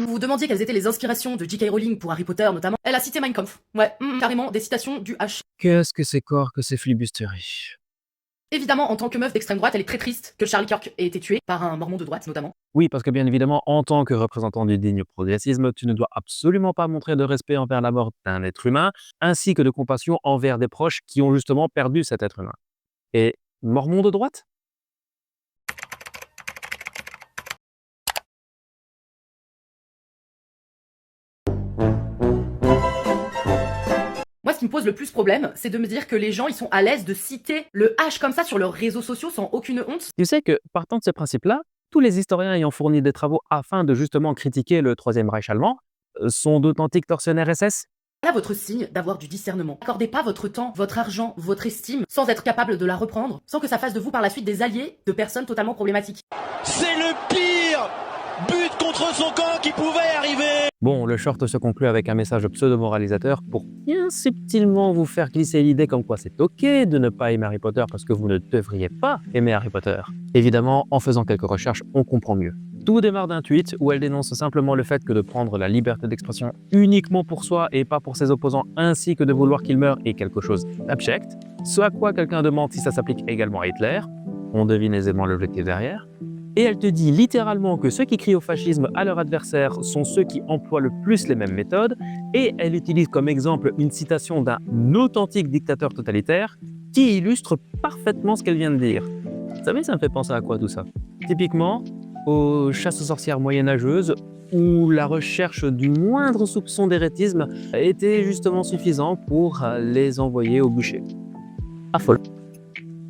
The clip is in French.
Vous vous demandiez quelles étaient les inspirations de J.K. Rowling pour Harry Potter notamment. Elle a cité Mein Kampf. Ouais, carrément des citations du H. Qu'est-ce que c'est corps que ces flibusteries? Évidemment, en tant que meuf d'extrême droite, elle est très triste que Charlie Kirk ait été tué par un mormon de droite notamment. Oui, parce que bien évidemment, en tant que représentant du digne progressisme, tu ne dois absolument pas montrer de respect envers la mort d'un être humain, ainsi que de compassion envers des proches qui ont justement perdu cet être humain. Et mormon de droite? Moi, ce qui me pose le plus problème, c'est de me dire que les gens, ils sont à l'aise de citer le H comme ça sur leurs réseaux sociaux sans aucune honte. Tu sais que, partant de ce principe-là, tous les historiens ayant fourni des travaux afin de justement critiquer le Troisième Reich allemand sont d'authentiques tortionnaires SS. Voilà votre signe d'avoir du discernement. Accordez pas votre temps, votre argent, votre estime, sans être capable de la reprendre, sans que ça fasse de vous par la suite des alliés de personnes totalement problématiques. C'est le pire but contre son camp qui pouvait arriver. Bon, le short se conclut avec un message pseudo-moralisateur pour bien subtilement vous faire glisser l'idée comme quoi c'est ok de ne pas aimer Harry Potter parce que vous ne devriez pas aimer Harry Potter. Évidemment, en faisant quelques recherches, on comprend mieux. Tout démarre d'un tweet où elle dénonce simplement le fait que de prendre la liberté d'expression uniquement pour soi et pas pour ses opposants, ainsi que de vouloir qu'ils meurent est quelque chose d'abject. Ce à quoi quelqu'un demande si ça s'applique également à Hitler. On devine aisément l'objectif derrière. Et elle te dit littéralement que ceux qui crient au fascisme à leur adversaire sont ceux qui emploient le plus les mêmes méthodes, et elle utilise comme exemple une citation d'un authentique dictateur totalitaire qui illustre parfaitement ce qu'elle vient de dire. Vous savez, ça me fait penser à quoi tout ça? Typiquement, aux chasses aux sorcières moyenâgeuses, où la recherche du moindre soupçon d'hérétisme était justement suffisant pour les envoyer au bûcher. À folle.